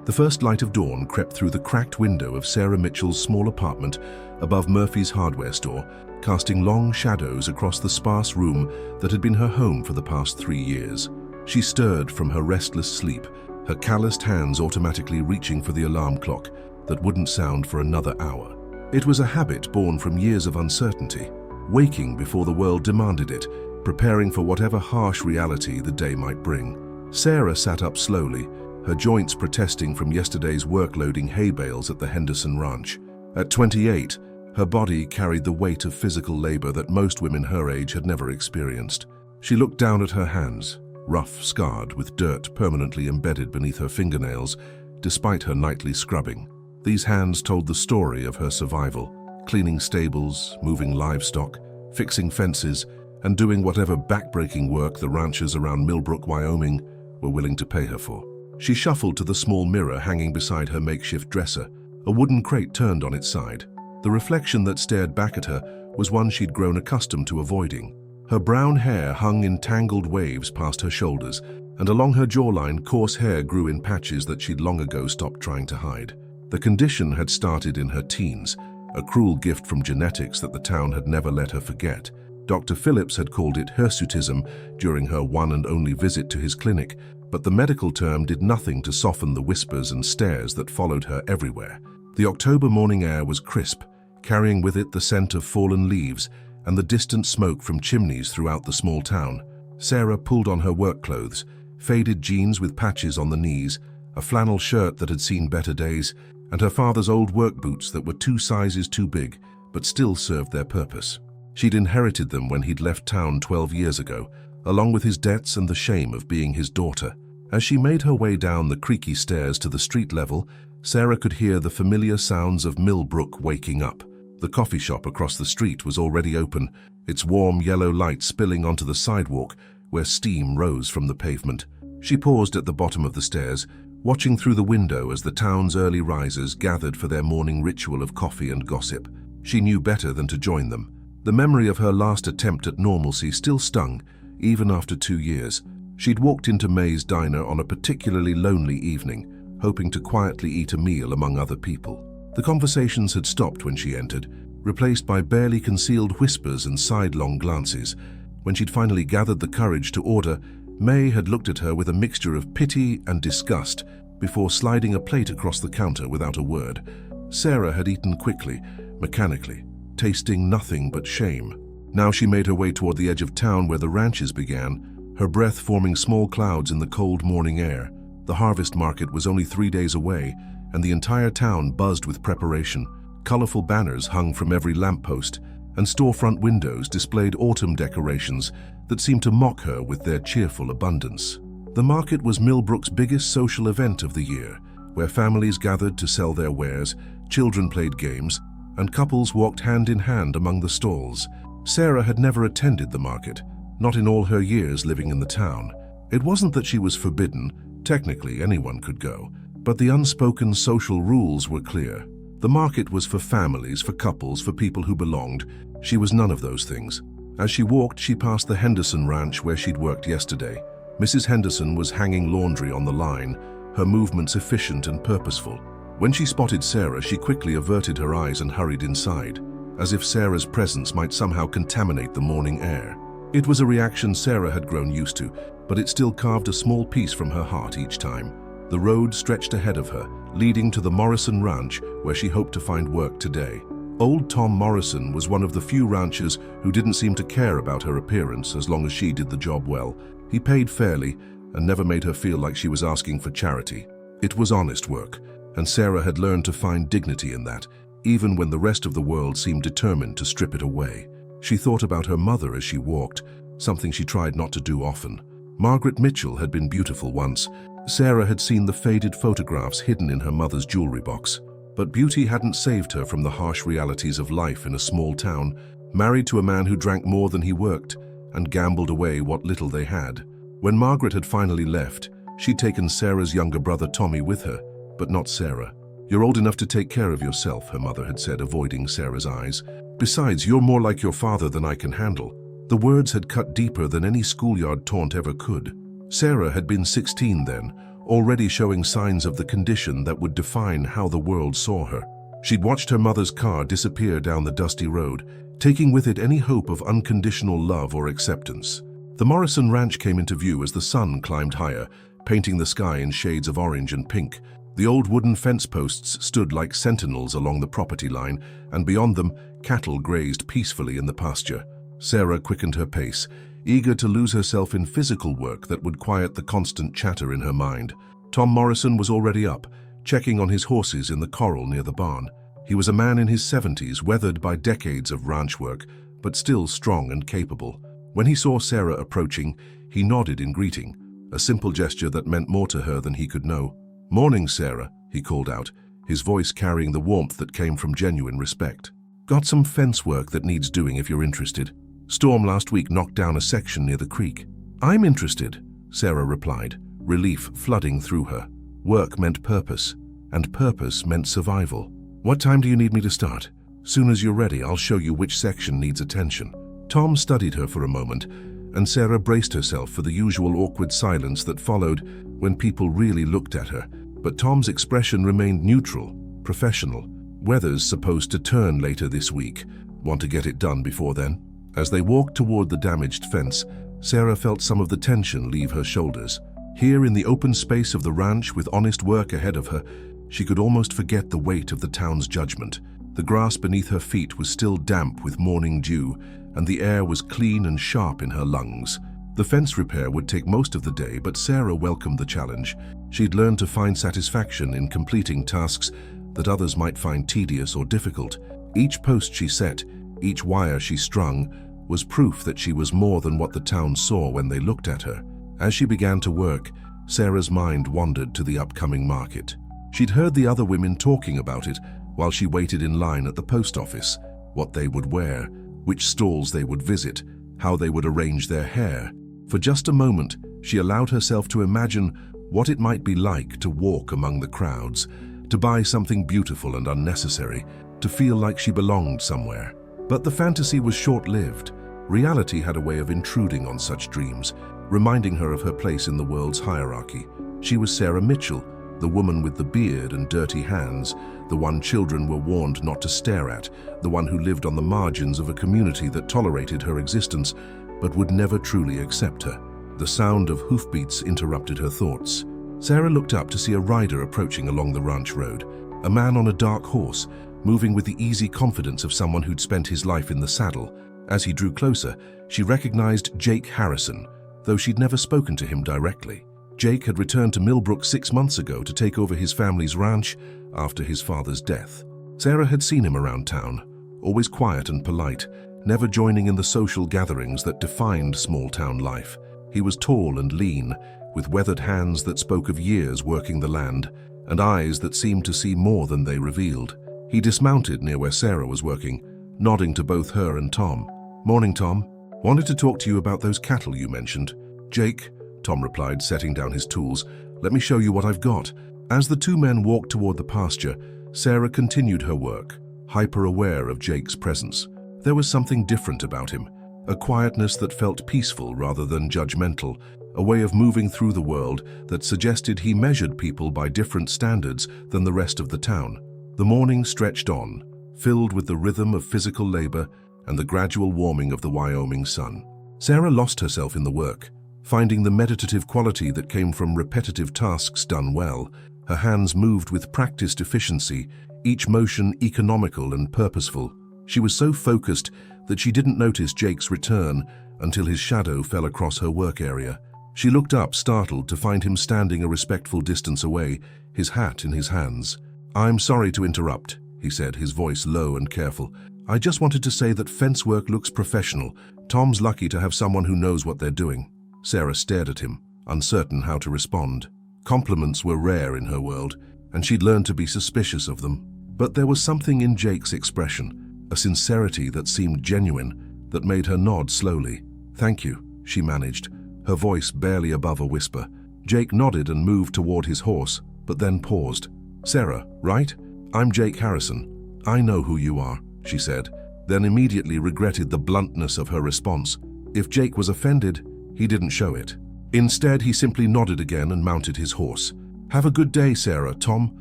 The first light of dawn crept through the cracked window of Sarah Mitchell's small apartment above Murphy's hardware store, casting long shadows across the sparse room that had been her home for the past 3 years. She stirred from her restless sleep, her calloused hands automatically reaching for the alarm clock that wouldn't sound for another hour. It was a habit born from years of uncertainty, waking before the world demanded it, preparing for whatever harsh reality the day might bring. Sarah sat up slowly, her joints protesting from yesterday's work loading hay bales at the Henderson Ranch. At 28, her body carried the weight of physical labor that most women her age had never experienced. She looked down at her hands, rough, scarred, with dirt permanently embedded beneath her fingernails, despite her nightly scrubbing. These hands told the story of her survival, cleaning stables, moving livestock, fixing fences, and doing whatever backbreaking work the ranchers around Millbrook, Wyoming, were willing to pay her for. She shuffled to the small mirror hanging beside her makeshift dresser, a wooden crate turned on its side. The reflection that stared back at her was one she'd grown accustomed to avoiding. Her brown hair hung in tangled waves past her shoulders, and along her jawline coarse hair grew in patches that she'd long ago stopped trying to hide. The condition had started in her teens, a cruel gift from genetics that the town had never let her forget. Dr. Phillips had called it hirsutism during her one and only visit to his clinic, but the medical term did nothing to soften the whispers and stares that followed her everywhere. The October morning air was crisp, carrying with it the scent of fallen leaves and the distant smoke from chimneys throughout the small town. Sarah pulled on her work clothes, faded jeans with patches on the knees, a flannel shirt that had seen better days, and her father's old work boots that were 2 sizes too big, but still served their purpose. She'd inherited them when he'd left town 12 years ago, along with his debts and the shame of being his daughter. As she made her way down the creaky stairs to the street level, Sarah could hear the familiar sounds of Millbrook waking up. The coffee shop across the street was already open, its warm yellow light spilling onto the sidewalk where steam rose from the pavement. She paused at the bottom of the stairs, watching through the window as the town's early risers gathered for their morning ritual of coffee and gossip. She knew better than to join them. The memory of her last attempt at normalcy still stung, even after 2 years. She'd walked into May's diner on a particularly lonely evening, hoping to quietly eat a meal among other people. The conversations had stopped when she entered, replaced by barely concealed whispers and sidelong glances. When she'd finally gathered the courage to order, May had looked at her with a mixture of pity and disgust before sliding a plate across the counter without a word. Sarah had eaten quickly, mechanically, tasting nothing but shame. Now she made her way toward the edge of town where the ranches began, her breath forming small clouds in the cold morning air. The harvest market was only 3 days away, and the entire town buzzed with preparation. Colorful banners hung from every lamppost, and storefront windows displayed autumn decorations that seemed to mock her with their cheerful abundance. The market was Millbrook's biggest social event of the year, where families gathered to sell their wares, children played games, and couples walked hand in hand among the stalls. Sarah had never attended the market, not in all her years living in the town. It wasn't that she was forbidden, technically anyone could go, but the unspoken social rules were clear. The market was for families, for couples, for people who belonged. She was none of those things. As she walked, she passed the Henderson Ranch where she'd worked yesterday. Mrs. Henderson was hanging laundry on the line, her movements efficient and purposeful. When she spotted Sarah, she quickly averted her eyes and hurried inside, as if Sarah's presence might somehow contaminate the morning air. It was a reaction Sarah had grown used to, but it still carved a small piece from her heart each time. The road stretched ahead of her, leading to the Morrison Ranch where she hoped to find work today. Old Tom Morrison was one of the few ranchers who didn't seem to care about her appearance as long as she did the job well. He paid fairly and never made her feel like she was asking for charity. It was honest work, and Sarah had learned to find dignity in that, even when the rest of the world seemed determined to strip it away. She thought about her mother as she walked, something she tried not to do often. Margaret Mitchell had been beautiful once. Sarah had seen the faded photographs hidden in her mother's jewelry box. But beauty hadn't saved her from the harsh realities of life in a small town, married to a man who drank more than he worked and gambled away what little they had. When Margaret had finally left, she'd taken Sarah's younger brother Tommy with her, but not Sarah. "You're old enough to take care of yourself," her mother had said, avoiding Sarah's eyes. "Besides, you're more like your father than I can handle." The words had cut deeper than any schoolyard taunt ever could. Sarah had been 16 then, already showing signs of the condition that would define how the world saw her. She'd watched her mother's car disappear down the dusty road, taking with it any hope of unconditional love or acceptance. The Morrison ranch came into view as the sun climbed higher, painting the sky in shades of orange and pink. The old wooden fence posts stood like sentinels along the property line, and beyond them, cattle grazed peacefully in the pasture. Sarah quickened her pace, eager to lose herself in physical work that would quiet the constant chatter in her mind. Tom Morrison was already up, checking on his horses in the corral near the barn. He was a man in his 70s, weathered by decades of ranch work, but still strong and capable. When he saw Sarah approaching, he nodded in greeting, a simple gesture that meant more to her than he could know. "Morning, Sarah," he called out, his voice carrying the warmth that came from genuine respect. "Got some fence work that needs doing if you're interested. Storm last week knocked down a section near the creek." "I'm interested," Sarah replied, relief flooding through her. Work meant purpose, and purpose meant survival. "What time do you need me to start?" "Soon as you're ready, I'll show you which section needs attention." Tom studied her for a moment, and Sarah braced herself for the usual awkward silence that followed when people really looked at her. But Tom's expression remained neutral, professional. "Weather's supposed to turn later this week. Want to get it done before then?" As they walked toward the damaged fence, Sarah felt some of the tension leave her shoulders. Here in the open space of the ranch with honest work ahead of her, she could almost forget the weight of the town's judgment. The grass beneath her feet was still damp with morning dew, and the air was clean and sharp in her lungs. The fence repair would take most of the day, but Sarah welcomed the challenge. She'd learned to find satisfaction in completing tasks that others might find tedious or difficult. Each post she set, each wire she strung, was proof that she was more than what the town saw when they looked at her. As she began to work, Sarah's mind wandered to the upcoming market. She'd heard the other women talking about it while she waited in line at the post office, what they would wear, which stalls they would visit, how they would arrange their hair. For just a moment, she allowed herself to imagine what it might be like to walk among the crowds, to buy something beautiful and unnecessary, to feel like she belonged somewhere. But the fantasy was short-lived. Reality had a way of intruding on such dreams, reminding her of her place in the world's hierarchy. She was Sarah Mitchell, the woman with the beard and dirty hands, the one children were warned not to stare at, the one who lived on the margins of a community that tolerated her existence but would never truly accept her. The sound of hoofbeats interrupted her thoughts. Sarah looked up to see a rider approaching along the ranch road, a man on a dark horse, moving with the easy confidence of someone who'd spent his life in the saddle. As he drew closer, she recognized Jake Harrison, though she'd never spoken to him directly. Jake had returned to Millbrook 6 months ago to take over his family's ranch after his father's death. Sarah had seen him around town, always quiet and polite, never joining in the social gatherings that defined small-town life. He was tall and lean, with weathered hands that spoke of years working the land, and eyes that seemed to see more than they revealed. He dismounted near where Sarah was working, nodding to both her and Tom. "Morning, Tom. Wanted to talk to you about those cattle you mentioned." "Jake," Tom replied, setting down his tools, "let me show you what I've got." As the two men walked toward the pasture, Sarah continued her work, hyper-aware of Jake's presence. There was something different about him, a quietness that felt peaceful rather than judgmental, a way of moving through the world that suggested he measured people by different standards than the rest of the town. The morning stretched on, filled with the rhythm of physical labor and the gradual warming of the Wyoming sun. Sarah lost herself in the work, finding the meditative quality that came from repetitive tasks done well. Her hands moved with practiced efficiency, each motion economical and purposeful. She was so focused that she didn't notice Jake's return until his shadow fell across her work area. She looked up, startled, to find him standing a respectful distance away, his hat in his hands. "I'm sorry to interrupt," he said, his voice low and careful. "I just wanted to say that fence work looks professional. Tom's lucky to have someone who knows what they're doing." Sarah stared at him, uncertain how to respond. Compliments were rare in her world, and she'd learned to be suspicious of them. But there was something in Jake's expression, a sincerity that seemed genuine, that made her nod slowly. "Thank you," she managed, her voice barely above a whisper. Jake nodded and moved toward his horse, but then paused. "Sarah, right? I'm Jake Harrison. I know who you are," she said, then immediately regretted the bluntness of her response. If Jake was offended, he didn't show it. Instead, he simply nodded again and mounted his horse. "Have a good day, Sarah, Tom."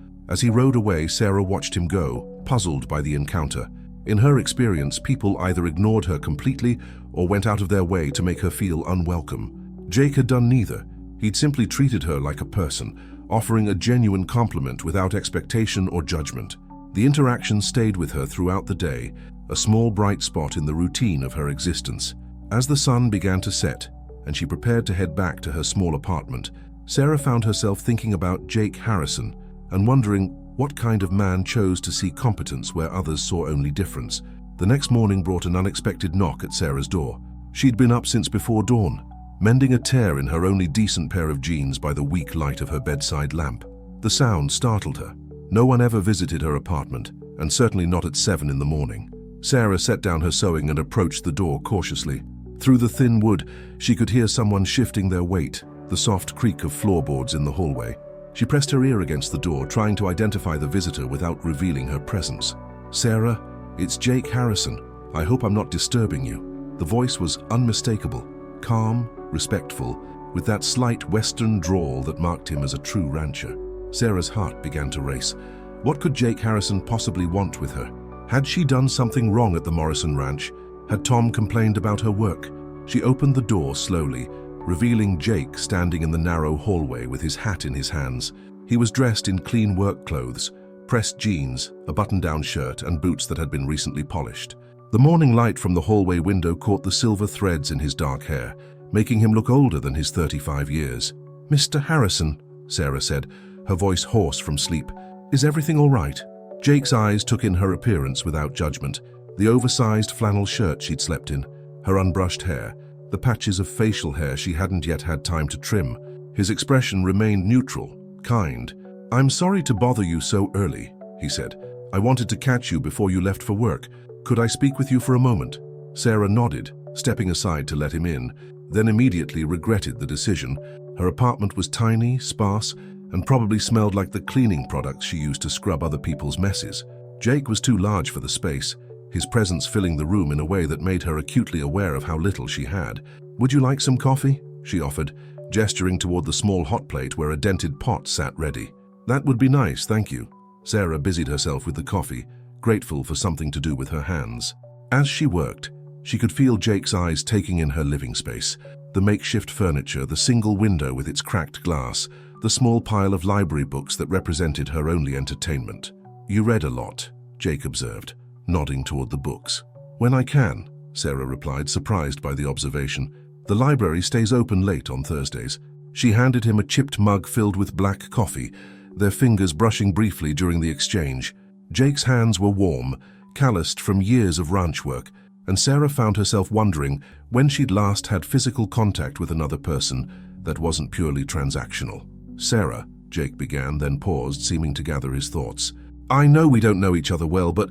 As he rode away, Sarah watched him go, puzzled by the encounter. In her experience, people either ignored her completely or went out of their way to make her feel unwelcome. Jake had done neither. He'd simply treated her like a person, offering a genuine compliment without expectation or judgment. The interaction stayed with her throughout the day, a small bright spot in the routine of her existence. As the sun began to set, and she prepared to head back to her small apartment, Sarah found herself thinking about Jake Harrison and wondering what kind of man chose to see competence where others saw only difference. The next morning brought an unexpected knock at Sarah's door. She'd been up since before dawn, mending a tear in her only decent pair of jeans by the weak light of her bedside lamp. The sound startled her. No one ever visited her apartment, and certainly not at 7 in the morning. Sarah set down her sewing and approached the door cautiously. Through the thin wood, she could hear someone shifting their weight, the soft creak of floorboards in the hallway. She pressed her ear against the door, trying to identify the visitor without revealing her presence. "Sarah, it's Jake Harrison. I hope I'm not disturbing you." The voice was unmistakable, calm, respectful, with that slight Western drawl that marked him as a true rancher. Sarah's heart began to race. What could Jake Harrison possibly want with her? Had she done something wrong at the Morrison Ranch? Had Tom complained about her work? She opened the door slowly, revealing Jake standing in the narrow hallway with his hat in his hands. He was dressed in clean work clothes, pressed jeans, a button-down shirt, and boots that had been recently polished. The morning light from the hallway window caught the silver threads in his dark hair, making him look older than his 35 years. "Mr. Harrison," Sarah said, her voice hoarse from sleep, "is everything all right?" Jake's eyes took in her appearance without judgment. The oversized flannel shirt she'd slept in, her unbrushed hair, the patches of facial hair she hadn't yet had time to trim. His expression remained neutral, kind. "I'm sorry to bother you so early," he said. "I wanted to catch you before you left for work. Could I speak with you for a moment?" Sarah nodded, stepping aside to let him in, then immediately regretted the decision. Her apartment was tiny, sparse, and probably smelled like the cleaning products she used to scrub other people's messes. Jake was too large for the space, his presence filling the room in a way that made her acutely aware of how little she had. "Would you like some coffee?" she offered, gesturing toward the small hot plate where a dented pot sat ready. "That would be nice, thank you." Sarah busied herself with the coffee, grateful for something to do with her hands. As she worked, she could feel Jake's eyes taking in her living space, the makeshift furniture, the single window with its cracked glass, the small pile of library books that represented her only entertainment. "You read a lot," Jake observed, nodding toward the books. "When I can," Sarah replied, surprised by the observation. "The library stays open late on Thursdays." She handed him a chipped mug filled with black coffee, their fingers brushing briefly during the exchange. Jake's hands were warm, calloused from years of ranch work, and Sarah found herself wondering when she'd last had physical contact with another person that wasn't purely transactional. "Sarah," Jake began, then paused, seeming to gather his thoughts. "I know we don't know each other well, but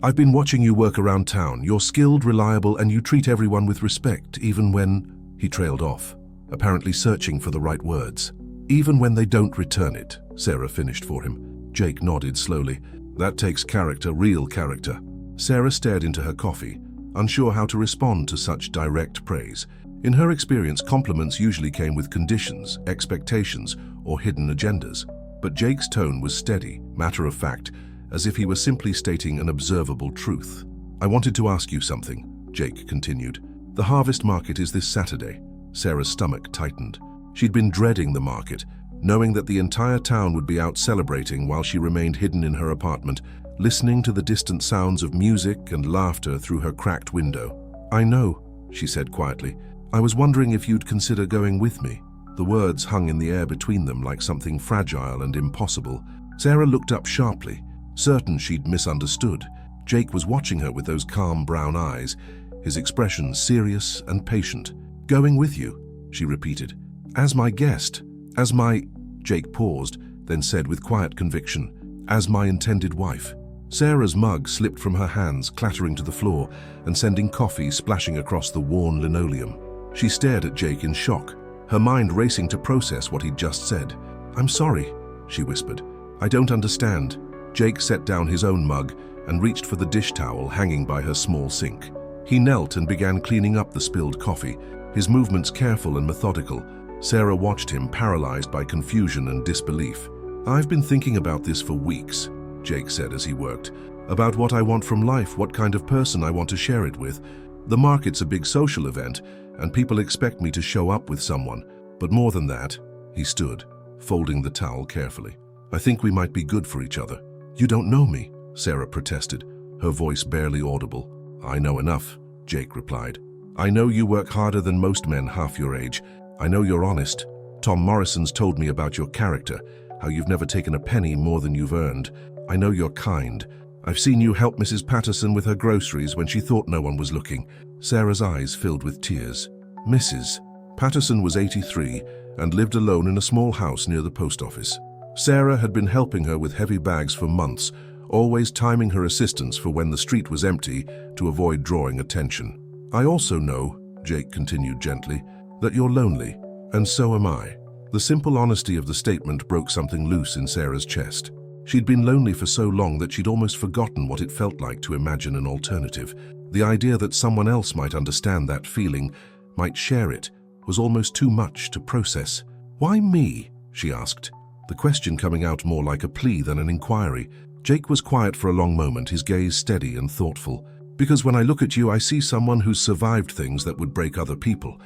I've been watching you work around town. You're skilled, reliable, and you treat everyone with respect, even when—" He trailed off, apparently searching for the right words. "Even when they don't return it," Sarah finished for him. Jake nodded slowly. "That takes character, real character." Sarah stared into her coffee, unsure how to respond to such direct praise. In her experience, compliments usually came with conditions, expectations, or hidden agendas. But Jake's tone was steady, matter-of-fact, as if he were simply stating an observable truth. "I wanted to ask you something," Jake continued. "The harvest market is this Saturday." Sarah's stomach tightened. She'd been dreading the market, knowing that the entire town would be out celebrating while she remained hidden in her apartment, listening to the distant sounds of music and laughter through her cracked window. "I know," she said quietly. "I was wondering if you'd consider going with me." The words hung in the air between them like something fragile and impossible. Sarah looked up sharply, certain she'd misunderstood. Jake was watching her with those calm brown eyes, his expression serious and patient. "Going with you," she repeated. "As my guest, as my—" Jake paused, then said with quiet conviction, "as my intended wife." Sarah's mug slipped from her hands, clattering to the floor and sending coffee splashing across the worn linoleum. She stared at Jake in shock, her mind racing to process what he'd just said. "I'm sorry," she whispered. "I don't understand." Jake set down his own mug and reached for the dish towel hanging by her small sink. He knelt and began cleaning up the spilled coffee, his movements careful and methodical, Sarah watched him, paralyzed by confusion and disbelief. "I've been thinking about this for weeks," Jake said as he worked. "About what I want from life, what kind of person I want to share it with. The market's a big social event, and people expect me to show up with someone. But more than that," he stood, folding the towel carefully. "I think we might be good for each other." "You don't know me," Sarah protested, her voice barely audible. "I know enough," Jake replied. "I know you work harder than most men half your age. I know you're honest. Tom Morrison's told me about your character, how you've never taken a penny more than you've earned. I know you're kind. I've seen you help Mrs. Patterson with her groceries when she thought no one was looking." Sarah's eyes filled with tears. Mrs. Patterson was 83 and lived alone in a small house near the post office. Sarah had been helping her with heavy bags for months, always timing her assistance for when the street was empty to avoid drawing attention. "I also know," Jake continued gently, "that you're lonely, and so am I." The simple honesty of the statement broke something loose in Sarah's chest. She'd been lonely for so long that she'd almost forgotten what it felt like to imagine an alternative. The idea that someone else might understand that feeling, might share it, was almost too much to process. "Why me?" she asked, the question coming out more like a plea than an inquiry. Jake was quiet for a long moment, his gaze steady and thoughtful. "Because when I look at you, I see someone who's survived things that would break other people.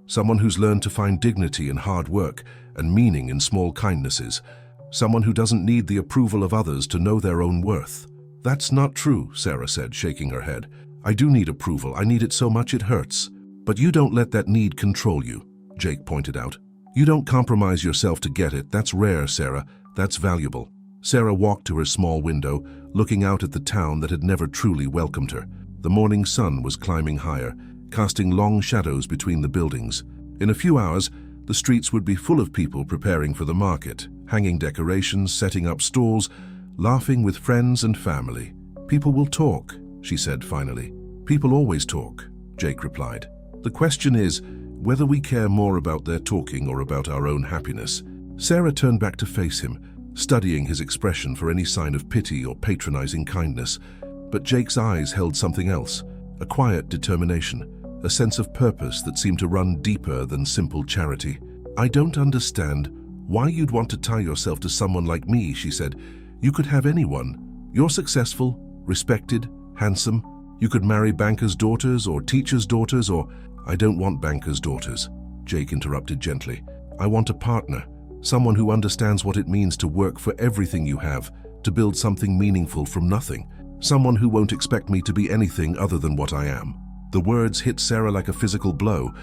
Someone who's learned to find dignity in hard work and meaning in small kindnesses. Someone who doesn't need the approval of others to know their own worth." "That's not true," Sarah said, shaking her head. "I do need approval. I need it so much it hurts." "But you don't let that need control you," Jake pointed out. "You don't compromise yourself to get it. That's rare, Sarah. That's valuable." Sarah walked to her small window, looking out at the town that had never truly welcomed her. The morning sun was climbing higher, casting long shadows between the buildings. In a few hours, the streets would be full of people preparing for the market, hanging decorations, setting up stalls, laughing with friends and family. "People will talk," she said finally. "People always talk," Jake replied. "The question is whether we care more about their talking or about our own happiness." Sarah turned back to face him, studying his expression for any sign of pity or patronizing kindness. But Jake's eyes held something else, a quiet determination, a sense of purpose that seemed to run deeper than simple charity. "I don't understand why you'd want to tie yourself to someone like me," she said. "You could have anyone. You're successful, respected, handsome. You could marry bankers' daughters or teachers' daughters or—" "I don't want bankers' daughters," Jake interrupted gently. "I want a partner, someone who understands what it means to work for everything you have, to build something meaningful from nothing. Someone who won't expect me to be anything other than what I am." The words hit Sarah like a physical blow,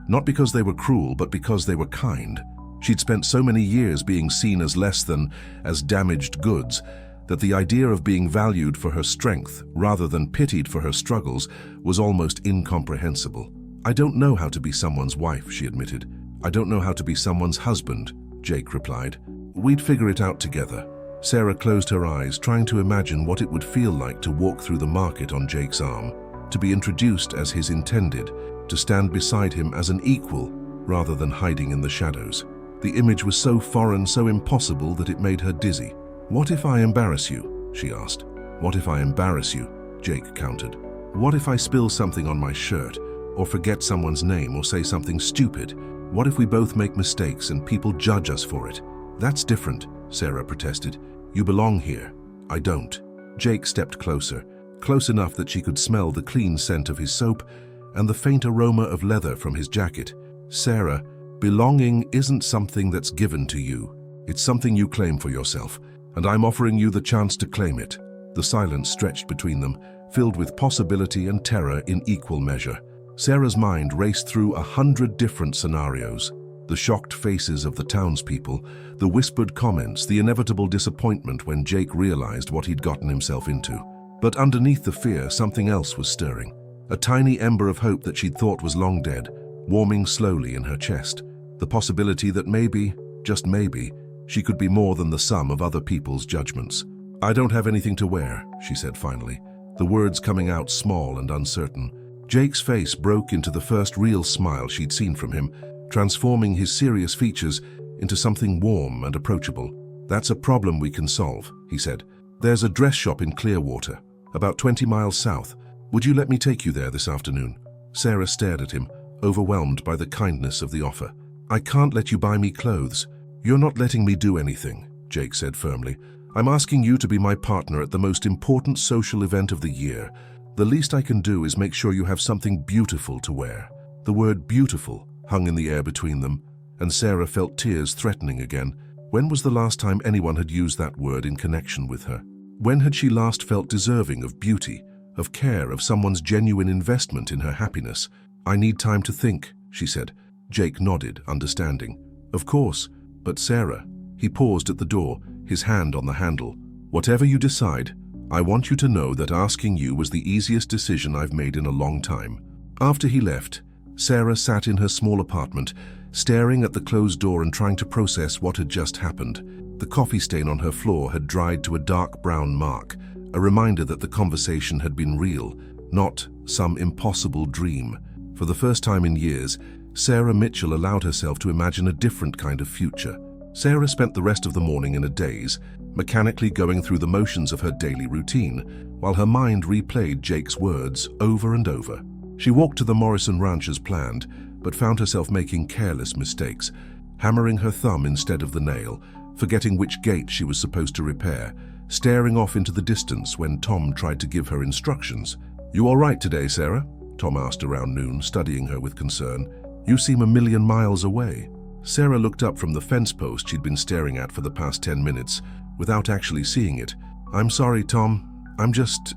not because they were cruel, but because they were kind. She'd spent so many years being seen as less than, as damaged goods, that the idea of being valued for her strength, rather than pitied for her struggles, was almost incomprehensible. "I don't know how to be someone's wife," she admitted. "I don't know how to be someone's husband," Jake replied. "We'd figure it out together." Sarah closed her eyes, trying to imagine what it would feel like to walk through the market on Jake's arm, to be introduced as his intended, to stand beside him as an equal, rather than hiding in the shadows. The image was so foreign, so impossible, that it made her dizzy. "What if I embarrass you?" she asked. "What if I embarrass you?" Jake countered. "What if I spill something on my shirt, or forget someone's name, or say something stupid? What if we both make mistakes and people judge us for it?" "That's different," Sarah protested. "You belong here. I don't." Jake stepped closer, close enough that she could smell the clean scent of his soap and the faint aroma of leather from his jacket. "Sarah, belonging isn't something that's given to you. It's something you claim for yourself, and I'm offering you the chance to claim it." The silence stretched between them, filled with possibility and terror in equal measure. Sarah's mind raced through 100 different scenarios. The shocked faces of the townspeople, the whispered comments, the inevitable disappointment when Jake realized what he'd gotten himself into. But underneath the fear, something else was stirring. A tiny ember of hope that she'd thought was long dead, warming slowly in her chest. The possibility that maybe, just maybe, she could be more than the sum of other people's judgments. "I don't have anything to wear," she said finally, the words coming out small and uncertain. Jake's face broke into the first real smile she'd seen from him, transforming his serious features into something warm and approachable. "That's a problem we can solve," he said. "There's a dress shop in Clearwater, about 20 miles south. Would you let me take you there this afternoon?" Sarah stared at him, overwhelmed by the kindness of the offer. I can't let you buy me clothes. You're not letting me do anything, Jake said firmly. I'm asking you to be my partner at the most important social event of the year. The least I can do is make sure you have something beautiful to wear. The word beautiful hung in the air between them, and Sarah felt tears threatening again. When was the last time anyone had used that word in connection with her? When had she last felt deserving of beauty, of care, of someone's genuine investment in her happiness? I need time to think, she said. Jake nodded, understanding. Of course, but Sarah. He paused at the door, his hand on the handle. Whatever you decide, I want you to know that asking you was the easiest decision I've made in a long time. After he left, Sarah sat in her small apartment, staring at the closed door and trying to process what had just happened. The coffee stain on her floor had dried to a dark brown mark, a reminder that the conversation had been real, not some impossible dream. For the first time in years, Sarah Mitchell allowed herself to imagine a different kind of future. Sarah spent the rest of the morning in a daze, mechanically going through the motions of her daily routine, while her mind replayed Jake's words over and over. She walked to the Morrison ranch as planned, but found herself making careless mistakes, hammering her thumb instead of the nail, forgetting which gate she was supposed to repair, staring off into the distance when Tom tried to give her instructions. "You all right today, Sarah?" Tom asked around noon, studying her with concern. "You seem a million miles away." Sarah looked up from the fence post she'd been staring at for the past 10 minutes, without actually seeing it. "I'm sorry, Tom. I'm just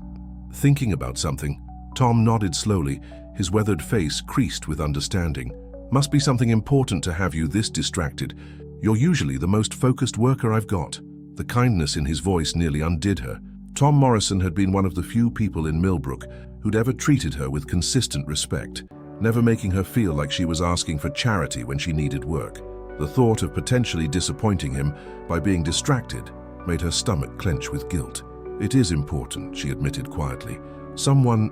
thinking about something." Tom nodded slowly, his weathered face creased with understanding. "Must be something important to have you this distracted. You're usually the most focused worker I've got." The kindness in his voice nearly undid her. Tom Morrison had been one of the few people in Millbrook who'd ever treated her with consistent respect, never making her feel like she was asking for charity when she needed work. The thought of potentially disappointing him by being distracted made her stomach clench with guilt. "It is important," she admitted quietly. Someone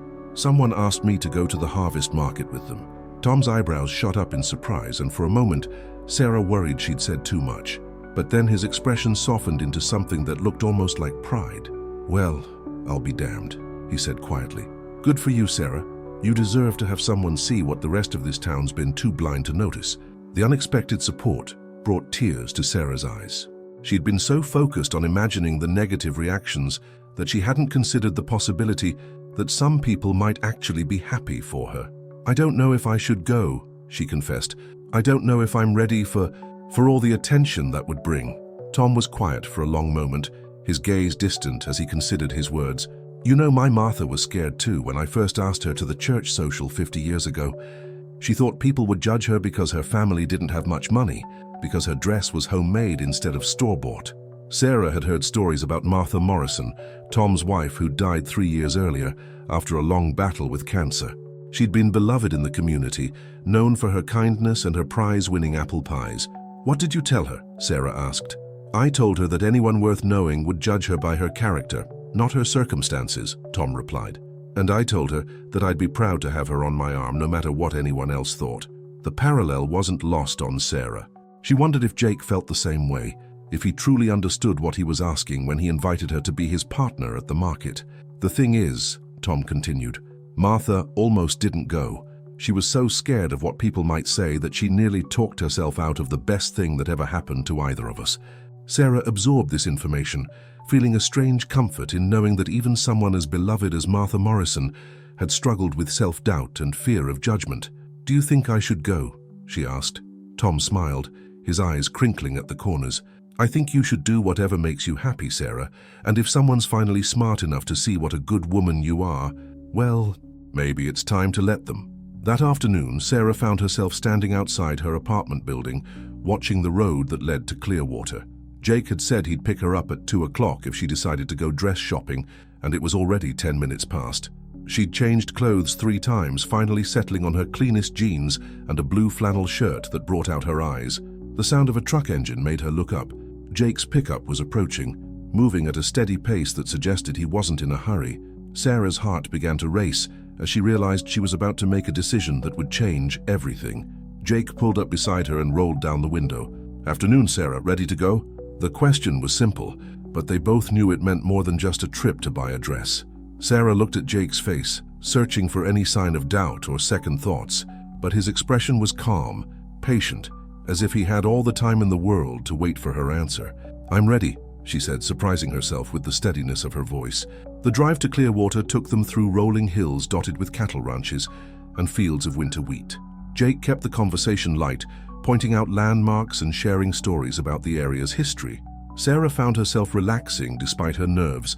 asked me to go to the harvest market with them." Tom's eyebrows shot up in surprise, and for a moment, Sarah worried she'd said too much. But then his expression softened into something that looked almost like pride. "Well, I'll be damned," he said quietly. "Good for you, Sarah. You deserve to have someone see what the rest of this town's been too blind to notice." The unexpected support brought tears to Sarah's eyes. She'd been so focused on imagining the negative reactions that she hadn't considered the possibility that some people might actually be happy for her. "I don't know if I should go," she confessed. "I don't know if I'm ready for all the attention that would bring." Tom was quiet for a long moment, his gaze distant as he considered his words. "You know, my Martha was scared too when I first asked her to the church social 50 years ago. She thought people would judge her because her family didn't have much money, because her dress was homemade instead of store-bought." Sarah had heard stories about Martha Morrison, Tom's wife who died 3 years earlier after a long battle with cancer. She'd been beloved in the community, known for her kindness and her prize-winning apple pies. "What did you tell her?" Sarah asked. "I told her that anyone worth knowing would judge her by her character, not her circumstances," Tom replied. "And I told her that I'd be proud to have her on my arm no matter what anyone else thought." The parallel wasn't lost on Sarah. She wondered if Jake felt the same way, if he truly understood what he was asking when he invited her to be his partner at the market. "The thing is," Tom continued, "Martha almost didn't go. She was so scared of what people might say that she nearly talked herself out of the best thing that ever happened to either of us." Sarah absorbed this information, feeling a strange comfort in knowing that even someone as beloved as Martha Morrison had struggled with self-doubt and fear of judgment. "Do you think I should go?" she asked. Tom smiled, his eyes crinkling at the corners. "I think you should do whatever makes you happy, Sarah, and if someone's finally smart enough to see what a good woman you are, well, maybe it's time to let them." That afternoon, Sarah found herself standing outside her apartment building, watching the road that led to Clearwater. Jake had said he'd pick her up at 2 o'clock if she decided to go dress shopping, and it was already 10 minutes past. She'd changed clothes 3 times, finally settling on her cleanest jeans and a blue flannel shirt that brought out her eyes. The sound of a truck engine made her look up. Jake's pickup was approaching, moving at a steady pace that suggested he wasn't in a hurry. Sarah's heart began to race as she realized she was about to make a decision that would change everything. Jake pulled up beside her and rolled down the window. "Afternoon, Sarah. Ready to go?" The question was simple, but they both knew it meant more than just a trip to buy a dress. Sarah looked at Jake's face, searching for any sign of doubt or second thoughts, but his expression was calm, patient, as if he had all the time in the world to wait for her answer. "I'm ready," she said, surprising herself with the steadiness of her voice. The drive to Clearwater took them through rolling hills dotted with cattle ranches and fields of winter wheat. Jake kept the conversation light, pointing out landmarks and sharing stories about the area's history. Sarah found herself relaxing despite her nerves,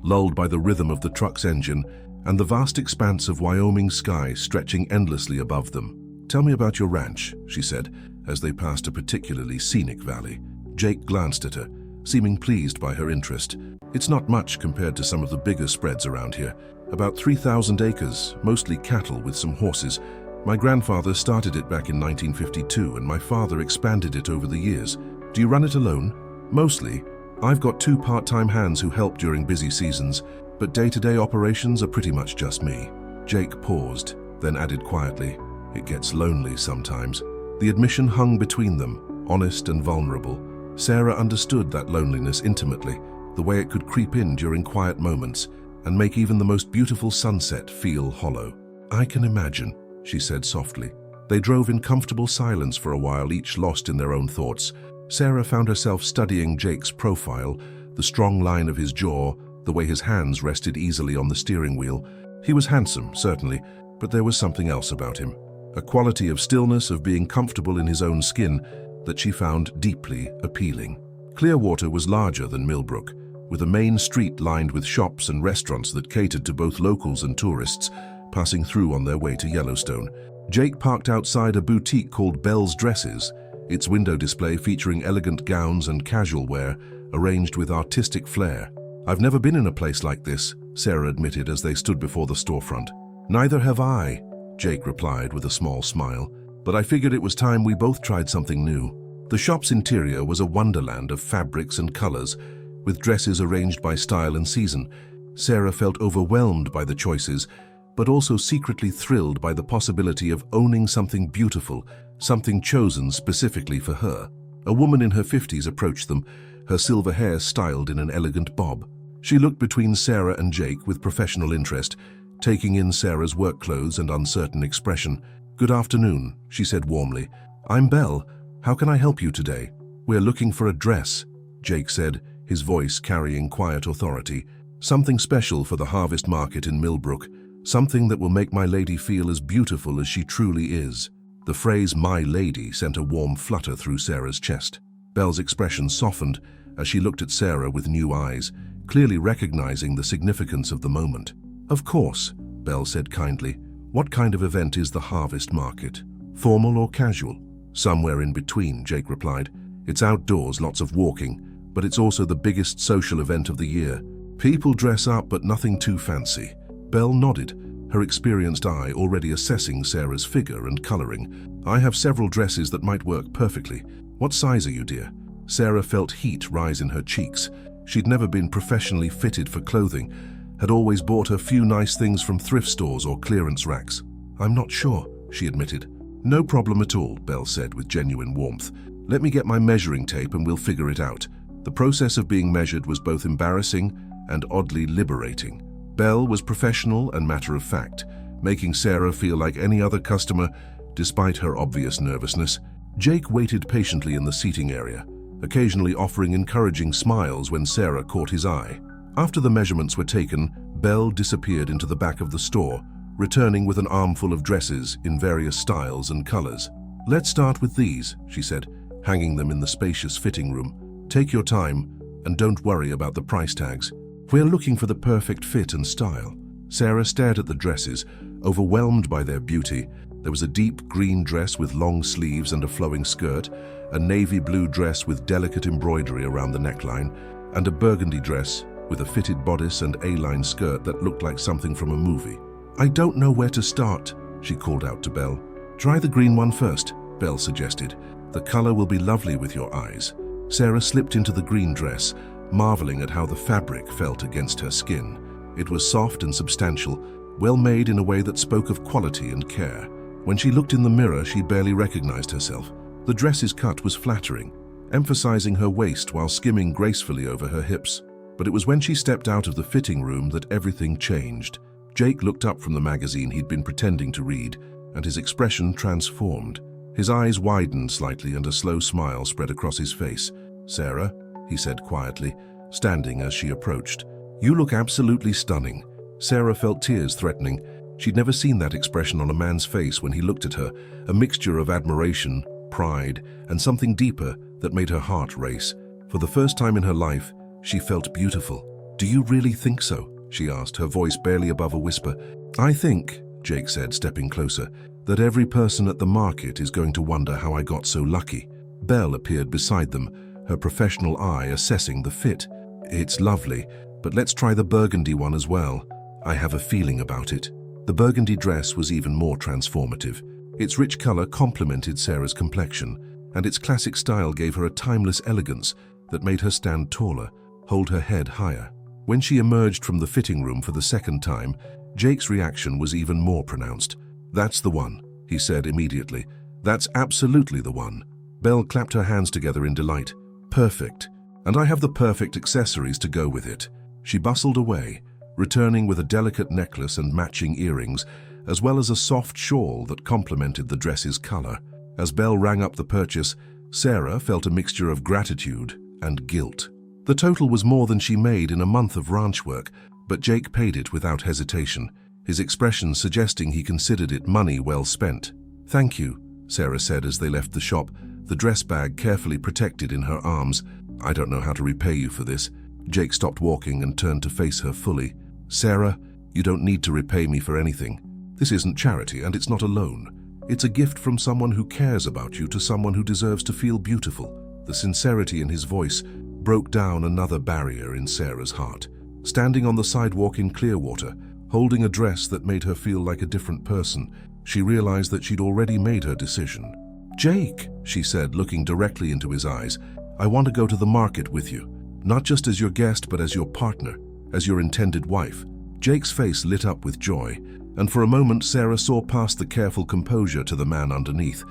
lulled by the rhythm of the truck's engine and the vast expanse of Wyoming sky stretching endlessly above them. "Tell me about your ranch," she said, as they passed a particularly scenic valley. Jake glanced at her, seeming pleased by her interest. "It's not much compared to some of the bigger spreads around here. About 3,000 acres, mostly cattle with some horses. My grandfather started it back in 1952 and my father expanded it over the years. Do you run it alone?" "Mostly. I've got 2 part-time hands who help during busy seasons, but day-to-day operations are pretty much just me." Jake paused, then added quietly, "It gets lonely sometimes." The admission hung between them, honest and vulnerable. Sarah understood that loneliness intimately, the way it could creep in during quiet moments and make even the most beautiful sunset feel hollow. "I can imagine," she said softly. They drove in comfortable silence for a while, each lost in their own thoughts. Sarah found herself studying Jake's profile, the strong line of his jaw, the way his hands rested easily on the steering wheel. He was handsome, certainly, but there was something else about him. A quality of stillness, of being comfortable in his own skin, that she found deeply appealing. Clearwater was larger than Millbrook, with a main street lined with shops and restaurants that catered to both locals and tourists passing through on their way to Yellowstone. Jake parked outside a boutique called Bell's Dresses, its window display featuring elegant gowns and casual wear arranged with artistic flair. "I've never been in a place like this," Sarah admitted as they stood before the storefront. "Neither have I," Jake replied with a small smile, "but I figured it was time we both tried something new." The shop's interior was a wonderland of fabrics and colors, with dresses arranged by style and season. Sarah felt overwhelmed by the choices, but also secretly thrilled by the possibility of owning something beautiful, something chosen specifically for her. A woman in her 50s approached them, her silver hair styled in an elegant bob. She looked between Sarah and Jake with professional interest, taking in Sarah's work clothes and uncertain expression. "Good afternoon," she said warmly. "I'm Belle. How can I help you today?" "We're looking for a dress," Jake said, his voice carrying quiet authority. "Something special for the harvest market in Millbrook. Something that will make my lady feel as beautiful as she truly is." The phrase "my lady" sent a warm flutter through Sarah's chest. Belle's expression softened as she looked at Sarah with new eyes, clearly recognizing the significance of the moment. "Of course," Belle said kindly. "What kind of event is the harvest market? Formal or casual?" "Somewhere in between," Jake replied. "It's outdoors, lots of walking, but it's also the biggest social event of the year. People dress up, but nothing too fancy." Belle nodded, her experienced eye already assessing Sarah's figure and coloring. "I have several dresses that might work perfectly. What size are you, dear?" Sarah felt heat rise in her cheeks. She'd never been professionally fitted for clothing, had always bought her few nice things from thrift stores or clearance racks. "I'm not sure," she admitted. "No problem at all," Belle said with genuine warmth. "Let me get my measuring tape and we'll figure it out." The process of being measured was both embarrassing and oddly liberating. Belle was professional and matter-of-fact, making Sarah feel like any other customer, despite her obvious nervousness. Jake waited patiently in the seating area, occasionally offering encouraging smiles when Sarah caught his eye. After the measurements were taken, Belle disappeared into the back of the store, returning with an armful of dresses in various styles and colors. "Let's start with these," she said, hanging them in the spacious fitting room. "Take your time, and don't worry about the price tags. We're looking for the perfect fit and style." Sarah stared at the dresses, overwhelmed by their beauty. There was a deep green dress with long sleeves and a flowing skirt, a navy blue dress with delicate embroidery around the neckline, and a burgundy dress with a fitted bodice and A-line skirt that looked like something from a movie. "I don't know where to start," she called out to Belle. "Try the green one first," Belle suggested. "The color will be lovely with your eyes." Sarah slipped into the green dress, marveling at how the fabric felt against her skin. It was soft and substantial, well made in a way that spoke of quality and care. When she looked in the mirror, she barely recognized herself. The dress's cut was flattering, emphasizing her waist while skimming gracefully over her hips. But it was when she stepped out of the fitting room that everything changed. Jake looked up from the magazine he'd been pretending to read, and his expression transformed. His eyes widened slightly and a slow smile spread across his face. "Sarah," he said quietly, standing as she approached. "You look absolutely stunning." Sarah felt tears threatening. She'd never seen that expression on a man's face when he looked at her, a mixture of admiration, pride, and something deeper that made her heart race. For the first time in her life, she felt beautiful. "Do you really think so?" she asked, her voice barely above a whisper. "I think," Jake said, stepping closer, "that every person at the market is going to wonder how I got so lucky." Belle appeared beside them, her professional eye assessing the fit. "It's lovely, but let's try the burgundy one as well. I have a feeling about it." The burgundy dress was even more transformative. Its rich color complemented Sarah's complexion, and its classic style gave her a timeless elegance that made her stand taller, hold her head higher. When she emerged from the fitting room for the second time, Jake's reaction was even more pronounced. "That's the one," he said immediately. "That's absolutely the one." Belle clapped her hands together in delight. "Perfect. And I have the perfect accessories to go with it." She bustled away, returning with a delicate necklace and matching earrings, as well as a soft shawl that complemented the dress's color. As Belle rang up the purchase, Sarah felt a mixture of gratitude and guilt. The total was more than she made in a month of ranch work, but Jake paid it without hesitation, his expression suggesting he considered it money well spent. "Thank you," Sarah said as they left the shop, the dress bag carefully protected in her arms. "I don't know how to repay you for this." Jake stopped walking and turned to face her fully. "Sarah, you don't need to repay me for anything. This isn't charity and it's not a loan. It's a gift from someone who cares about you to someone who deserves to feel beautiful." The sincerity in his voice broke down another barrier in Sarah's heart. Standing on the sidewalk in Clearwater, holding a dress that made her feel like a different person, she realized that she'd already made her decision. "Jake," she said, looking directly into his eyes, "I want to go to the market with you, not just as your guest but as your partner, as your intended wife." Jake's face lit up with joy, and for a moment Sarah saw past the careful composure to the man underneath,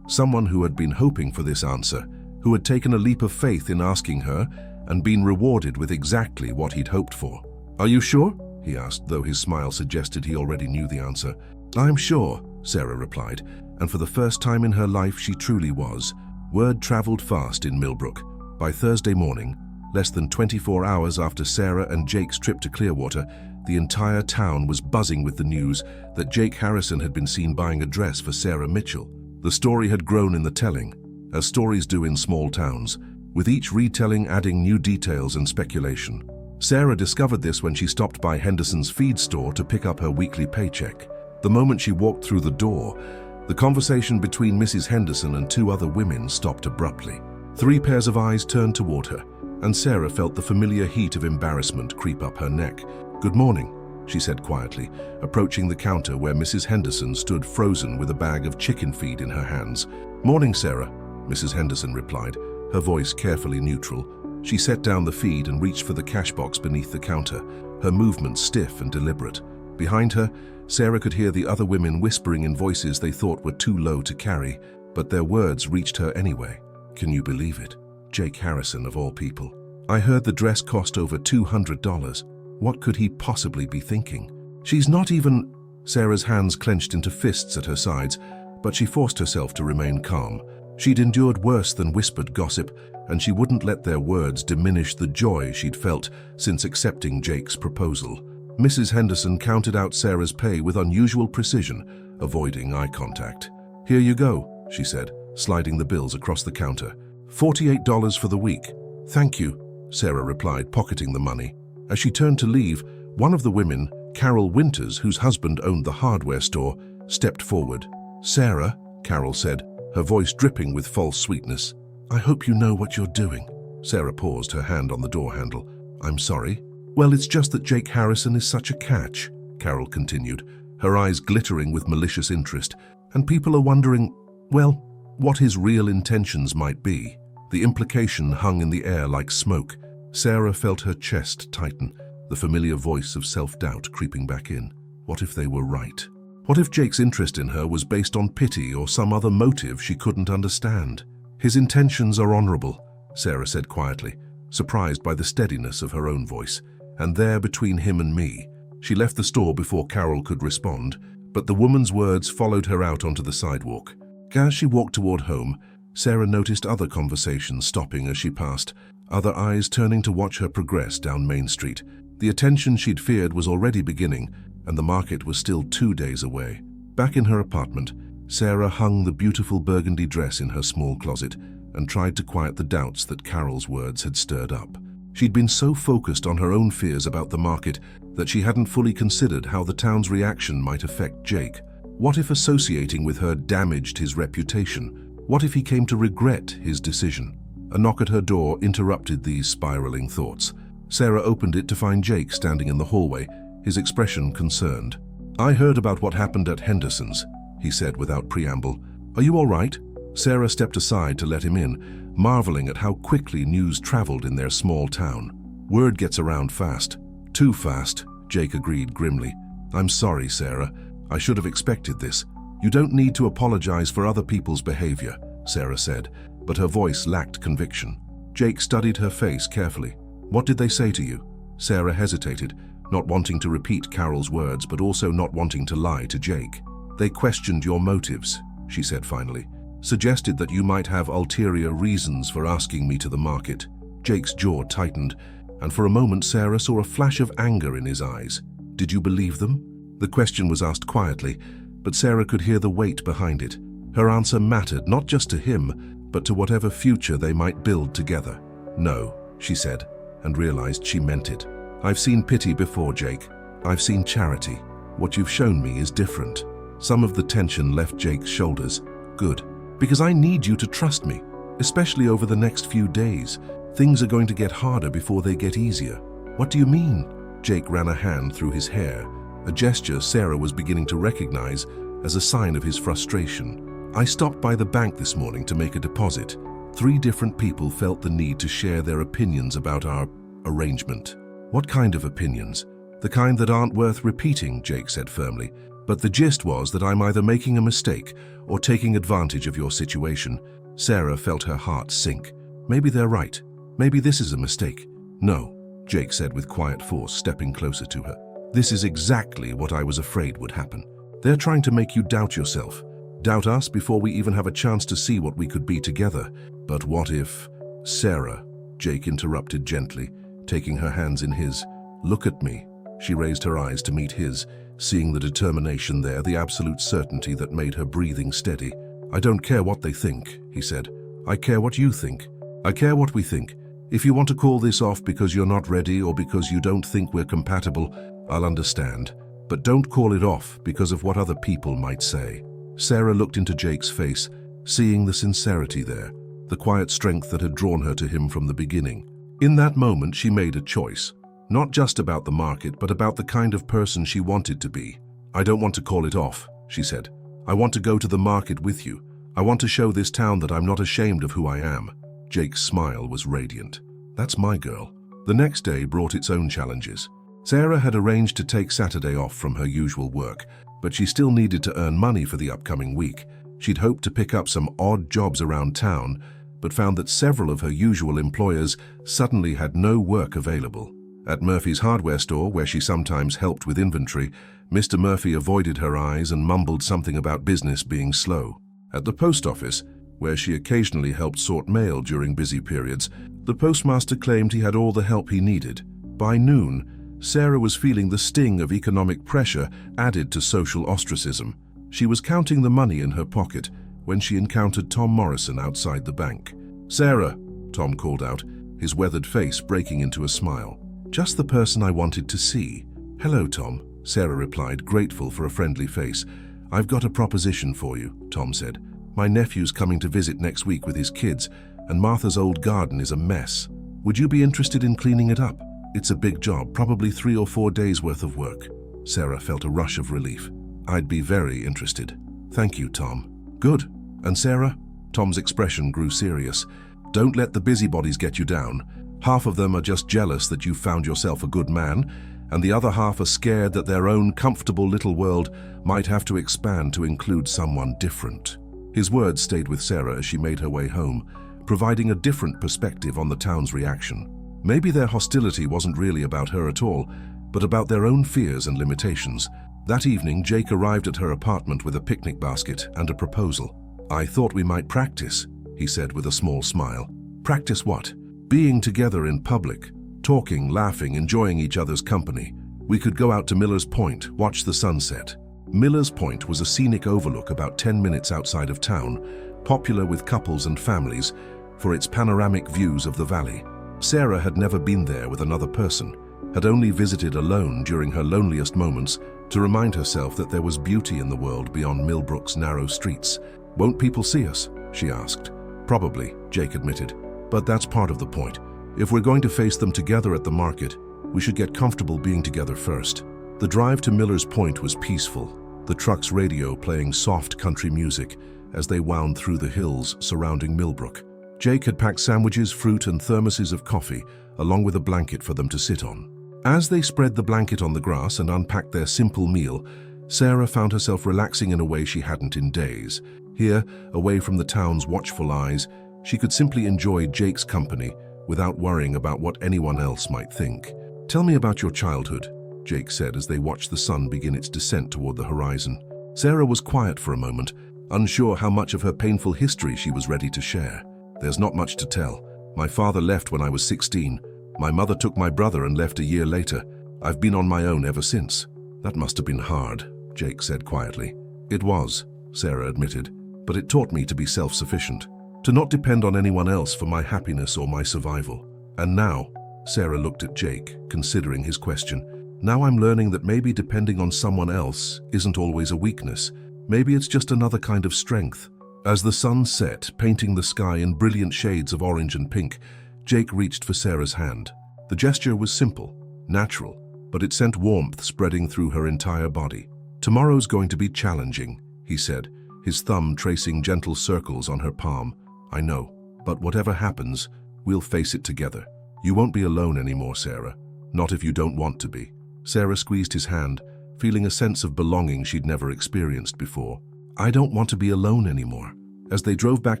someone who had been hoping for this answer, who had taken a leap of faith in asking her and been rewarded with exactly what he'd hoped for. "Are you sure?" he asked, though his smile suggested he already knew the answer. "I'm sure," Sarah replied, and for the first time in her life she truly was. Word traveled fast in Millbrook. By Thursday morning, less than 24 hours after Sarah and Jake's trip to Clearwater, the entire town was buzzing with the news that Jake Harrison had been seen buying a dress for Sarah Mitchell. The story had grown in the telling, as stories do in small towns, with each retelling adding new details and speculation. Sarah discovered this when she stopped by Henderson's feed store to pick up her weekly paycheck. The moment she walked through the door, the conversation between Mrs. Henderson and two other women stopped abruptly. 3 pairs of eyes turned toward her, and Sarah felt the familiar heat of embarrassment creep up her neck. "Good morning," she said quietly, approaching the counter where Mrs. Henderson stood frozen with a bag of chicken feed in her hands. "Morning, Sarah," Mrs. Henderson replied, her voice carefully neutral. She set down the feed and reached for the cash box beneath the counter, her movements stiff and deliberate. Behind her, Sarah could hear the other women whispering in voices they thought were too low to carry, but their words reached her anyway. "Can you believe it? Jake Harrison, of all people. I heard the dress cost over $200. What could he possibly be thinking? She's not even..." Sarah's hands clenched into fists at her sides, but she forced herself to remain calm. She'd endured worse than whispered gossip, and she wouldn't let their words diminish the joy she'd felt since accepting Jake's proposal. Mrs. Henderson counted out Sarah's pay with unusual precision, avoiding eye contact. "Here you go," she said, sliding the bills across the counter. $48 for the week." "Thank you," Sarah replied, pocketing the money. As she turned to leave, one of the women, Carol Winters, whose husband owned the hardware store, stepped forward. "Sarah," Carol said, her voice dripping with false sweetness, "I hope you know what you're doing." Sarah paused, her hand on the door handle. "I'm sorry." "Well, it's just that Jake Harrison is such a catch," Carol continued, her eyes glittering with malicious interest, "and people are wondering, well, what his real intentions might be." The implication hung in the air like smoke. Sarah felt her chest tighten, the familiar voice of self-doubt creeping back in. What if they were right? What if Jake's interest in her was based on pity or some other motive she couldn't understand? "His intentions are honorable," Sarah said quietly, surprised by the steadiness of her own voice. "And there between him and me." She left the store before Carol could respond, but the woman's words followed her out onto the sidewalk. As she walked toward home, Sarah noticed other conversations stopping as she passed, other eyes turning to watch her progress down Main Street. The attention she'd feared was already beginning, and the market was still 2 days away. Back in her apartment, Sarah hung the beautiful burgundy dress in her small closet and tried to quiet the doubts that Carol's words had stirred up. She'd been so focused on her own fears about the market that she hadn't fully considered how the town's reaction might affect Jake. What if associating with her damaged his reputation? What if he came to regret his decision? A knock at her door interrupted these spiraling thoughts. Sarah opened it to find Jake standing in the hallway, his expression concerned. "I heard about what happened at Henderson's," he said without preamble. "Are you all right?" Sarah stepped aside to let him in, marveling at how quickly news traveled in their small town. "Word gets around fast." "Too fast," Jake agreed grimly. "I'm sorry, Sarah. I should have expected this." "You don't need to apologize for other people's behavior," Sarah said, but her voice lacked conviction. Jake studied her face carefully. "What did they say to you?" Sarah hesitated, not wanting to repeat Carol's words but also not wanting to lie to Jake. "They questioned your motives," she said finally. "Suggested that you might have ulterior reasons for asking me to the market." Jake's jaw tightened, and for a moment Sarah saw a flash of anger in his eyes. "Did you believe them?" The question was asked quietly, but Sarah could hear the weight behind it. Her answer mattered not just to him, but to whatever future they might build together. "No," she said, and realized she meant it. "I've seen pity before, Jake. I've seen charity. What you've shown me is different." Some of the tension left Jake's shoulders. "Good. Because I need you to trust me, especially over the next few days. Things are going to get harder before they get easier." "What do you mean?" Jake ran a hand through his hair, a gesture Sarah was beginning to recognize as a sign of his frustration. "I stopped by the bank this morning to make a deposit. 3 different people felt the need to share their opinions about our arrangement." "What kind of opinions?" "The kind that aren't worth repeating," Jake said firmly. "But the gist was that I'm either making a mistake or taking advantage of your situation." Sarah felt her heart sink. Maybe they're right. Maybe this is a mistake. "No," Jake said with quiet force, stepping closer to her. "This is exactly what I was afraid would happen. They're trying to make you doubt yourself. Doubt us before we even have a chance to see what we could be together. But what if—" "Sarah," Jake interrupted gently, taking her hands in his. "Look at me." She raised her eyes to meet his, seeing the determination there, the absolute certainty that made her breathing steady. "I don't care what they think," he said. "I care what you think. I care what we think. If you want to call this off because you're not ready or because you don't think we're compatible, I'll understand. But don't call it off because of what other people might say." Sarah looked into Jake's face, seeing the sincerity there, the quiet strength that had drawn her to him from the beginning. In that moment, she made a choice. Not just about the market, but about the kind of person she wanted to be. "I don't want to call it off," she said. "I want to go to the market with you. I want to show this town that I'm not ashamed of who I am." Jake's smile was radiant. "That's my girl." The next day brought its own challenges. Sarah had arranged to take Saturday off from her usual work, but she still needed to earn money for the upcoming week. She'd hoped to pick up some odd jobs around town, but found that several of her usual employers suddenly had no work available. At Murphy's hardware store, where she sometimes helped with inventory, Mr. Murphy avoided her eyes and mumbled something about business being slow. At the post office, where she occasionally helped sort mail during busy periods, the postmaster claimed he had all the help he needed. By noon, Sarah was feeling the sting of economic pressure added to social ostracism. She was counting the money in her pocket when she encountered Tom Morrison outside the bank. "Sarah," Tom called out, his weathered face breaking into a smile. "Just the person I wanted to see." "Hello, Tom," Sarah replied, grateful for a friendly face. "I've got a proposition for you," Tom said. "My nephew's coming to visit next week with his kids, and Martha's old garden is a mess. Would you be interested in cleaning it up? It's a big job, probably 3 or 4 days worth of work." Sarah felt a rush of relief. "I'd be very interested." "Thank you, Tom." "Good. And Sarah?" Tom's expression grew serious. "Don't let the busybodies get you down. Half of them are just jealous that you've found yourself a good man, and the other half are scared that their own comfortable little world might have to expand to include someone different." His words stayed with Sarah as she made her way home, providing a different perspective on the town's reaction. Maybe their hostility wasn't really about her at all, but about their own fears and limitations. That evening, Jake arrived at her apartment with a picnic basket and a proposal. "I thought we might practice," he said with a small smile. "Practice what?" "Being together in public, talking, laughing, enjoying each other's company. We could go out to Miller's Point, watch the sunset." Miller's Point was a scenic overlook about 10 minutes outside of town, popular with couples and families for its panoramic views of the valley. Sarah had never been there with another person, had only visited alone during her loneliest moments to remind herself that there was beauty in the world beyond Millbrook's narrow streets. "Won't people see us?" she asked. "Probably," Jake admitted. "But that's part of the point. If we're going to face them together at the market, we should get comfortable being together first." The drive to Miller's Point was peaceful, the truck's radio playing soft country music as they wound through the hills surrounding Millbrook. Jake had packed sandwiches, fruit, and thermoses of coffee, along with a blanket for them to sit on. As they spread the blanket on the grass and unpacked their simple meal, Sarah found herself relaxing in a way she hadn't in days. Here, away from the town's watchful eyes, she could simply enjoy Jake's company without worrying about what anyone else might think. "Tell me about your childhood," Jake said as they watched the sun begin its descent toward the horizon. Sarah was quiet for a moment, unsure how much of her painful history she was ready to share. "There's not much to tell. My father left when I was 16. My mother took my brother and left a year later. I've been on my own ever since." "That must have been hard," Jake said quietly. "It was," Sarah admitted, "but it taught me to be self-sufficient, to not depend on anyone else for my happiness or my survival. And now," Sarah looked at Jake, considering his question, "now I'm learning that maybe depending on someone else isn't always a weakness. Maybe it's just another kind of strength." As the sun set, painting the sky in brilliant shades of orange and pink, Jake reached for Sarah's hand. The gesture was simple, natural, but it sent warmth spreading through her entire body. "Tomorrow's going to be challenging," he said, his thumb tracing gentle circles on her palm. "I know, but whatever happens, we'll face it together. You won't be alone anymore, Sarah. Not if you don't want to be." Sarah squeezed his hand, feeling a sense of belonging she'd never experienced before. "I don't want to be alone anymore." As they drove back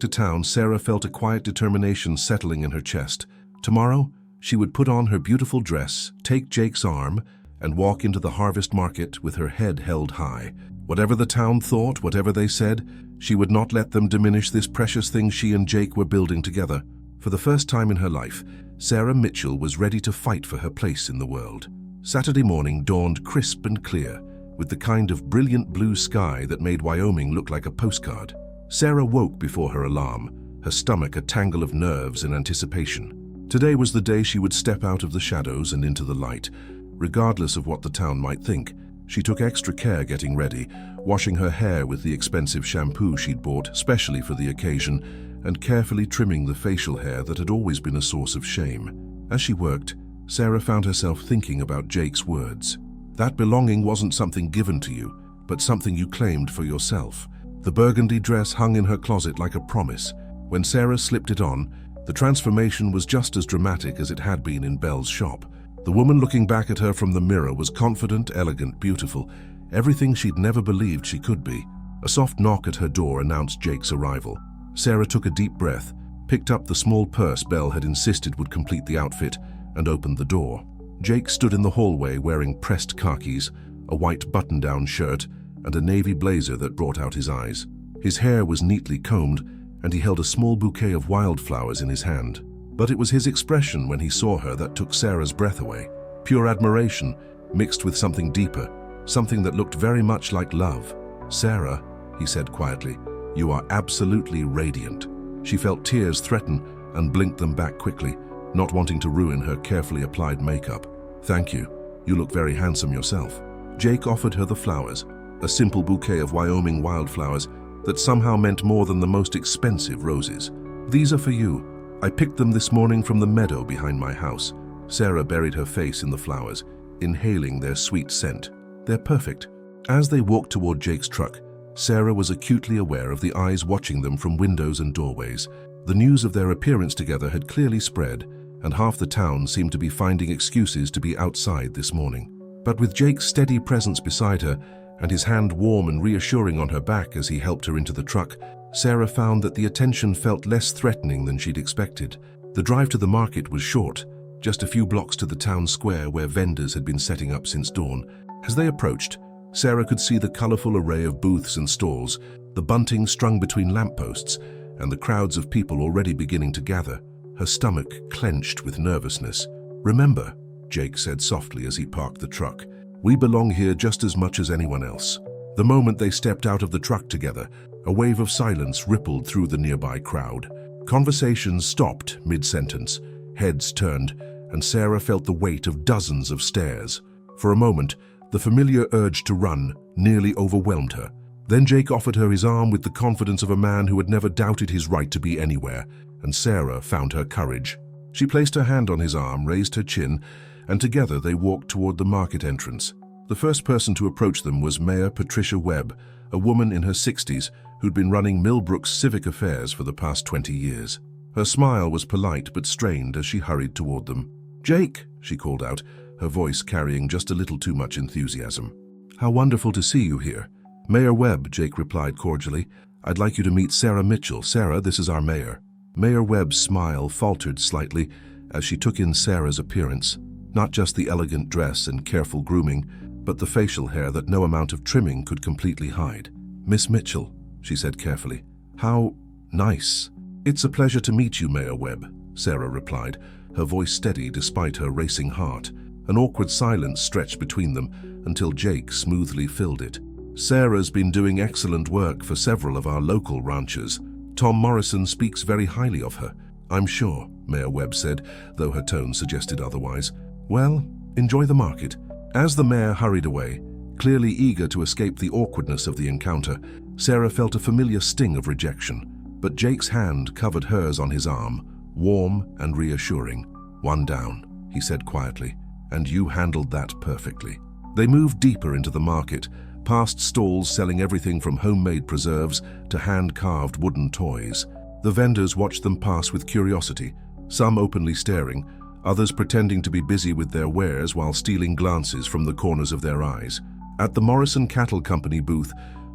to town, Sarah felt a quiet determination settling in her chest. Tomorrow, she would put on her beautiful dress, take Jake's arm, and walk into the harvest market with her head held high. Whatever the town thought, whatever they said, she would not let them diminish this precious thing she and Jake were building together. For the first time in her life, Sarah Mitchell was ready to fight for her place in the world. Saturday morning dawned crisp and clear, with the kind of brilliant blue sky that made Wyoming look like a postcard. Sarah woke before her alarm, her stomach a tangle of nerves and anticipation. Today was the day she would step out of the shadows and into the light. Regardless of what the town might think, she took extra care getting ready, washing her hair with the expensive shampoo she'd bought specially for the occasion, and carefully trimming the facial hair that had always been a source of shame. As she worked, Sarah found herself thinking about Jake's words. That belonging wasn't something given to you, but something you claimed for yourself. The burgundy dress hung in her closet like a promise. When Sarah slipped it on, the transformation was just as dramatic as it had been in Belle's shop. The woman looking back at her from the mirror was confident, elegant, beautiful, everything she'd never believed she could be. A soft knock at her door announced Jake's arrival. Sarah took a deep breath, picked up the small purse Belle had insisted would complete the outfit, and opened the door. Jake stood in the hallway wearing pressed khakis, a white button-down shirt, and a navy blazer that brought out his eyes. His hair was neatly combed, and he held a small bouquet of wildflowers in his hand. But it was his expression when he saw her that took Sarah's breath away. Pure admiration, mixed with something deeper, something that looked very much like love. "Sarah," he said quietly, "you are absolutely radiant." She felt tears threaten and blinked them back quickly, not wanting to ruin her carefully applied makeup. "Thank you. You look very handsome yourself." Jake offered her the flowers, a simple bouquet of Wyoming wildflowers that somehow meant more than the most expensive roses. "These are for you. I picked them this morning from the meadow behind my house." Sarah buried her face in the flowers, inhaling their sweet scent. "They're perfect." As they walked toward Jake's truck, Sarah was acutely aware of the eyes watching them from windows and doorways. The news of their appearance together had clearly spread, and half the town seemed to be finding excuses to be outside this morning. But with Jake's steady presence beside her, and his hand warm and reassuring on her back as he helped her into the truck, Sarah found that the attention felt less threatening than she'd expected. The drive to the market was short, just a few blocks to the town square where vendors had been setting up since dawn. As they approached, Sarah could see the colorful array of booths and stalls, the bunting strung between lampposts, and the crowds of people already beginning to gather. Her stomach clenched with nervousness. "Remember," Jake said softly as he parked the truck, "we belong here just as much as anyone else." The moment they stepped out of the truck together, a wave of silence rippled through the nearby crowd. Conversations stopped mid-sentence, heads turned, and Sarah felt the weight of dozens of stares. For a moment, the familiar urge to run nearly overwhelmed her. Then Jake offered her his arm with the confidence of a man who had never doubted his right to be anywhere, and Sarah found her courage. She placed her hand on his arm, raised her chin, and together they walked toward the market entrance. The first person to approach them was Mayor Patricia Webb, a woman in her 60s who'd been running Millbrook's civic affairs for the past 20 years. Her smile was polite but strained as she hurried toward them. "Jake," she called out, her voice carrying just a little too much enthusiasm. "How wonderful to see you here." "Mayor Webb," Jake replied cordially. "I'd like you to meet Sarah Mitchell. Sarah, this is our mayor." Mayor Webb's smile faltered slightly as she took in Sarah's appearance. Not just the elegant dress and careful grooming, but the facial hair that no amount of trimming could completely hide. "Miss Mitchell," she said carefully. "How nice." "It's a pleasure to meet you, Mayor Webb," Sarah replied, her voice steady despite her racing heart. An awkward silence stretched between them until Jake smoothly filled it. "Sarah's been doing excellent work for several of our local ranchers. Tom Morrison speaks very highly of her." "I'm sure," Mayor Webb said, though her tone suggested otherwise. "Well, enjoy the market." As the mayor hurried away, clearly eager to escape the awkwardness of the encounter, Sarah felt a familiar sting of rejection. But Jake's hand covered hers on his arm, warm and reassuring. "One down," he said quietly, "and you handled that perfectly." They moved deeper into the market, past stalls selling everything from homemade preserves to hand-carved wooden toys. The vendors watched them pass with curiosity, some openly staring, others pretending to be busy with their wares while stealing glances from the corners of their eyes. At the Morrison Cattle Company booth,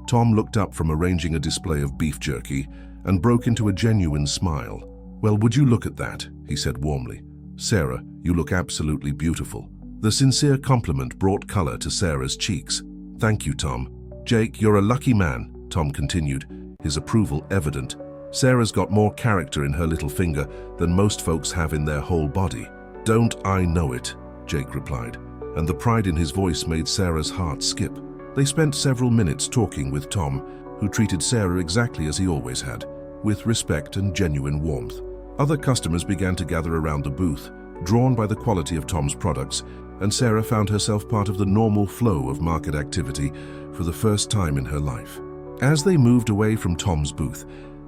Tom looked up from arranging a display of beef jerky and broke into a genuine smile. "Well, would you look at that?" he said warmly. "Sarah, you look absolutely beautiful." The sincere compliment brought color to Sarah's cheeks. "Thank you, Tom." "Jake, you're a lucky man," Tom continued, his approval evident. "Sarah's got more character in her little finger than most folks have in their whole body." "Don't I know it?" Jake replied, and the pride in his voice made Sarah's heart skip. They spent several minutes talking with Tom, who treated Sarah exactly as he always had, with respect and genuine warmth. Other customers began to gather around the booth, drawn by the quality of Tom's products, and Sarah found herself part of the normal flow of market activity for the first time in her life. As they moved away from Tom's booth,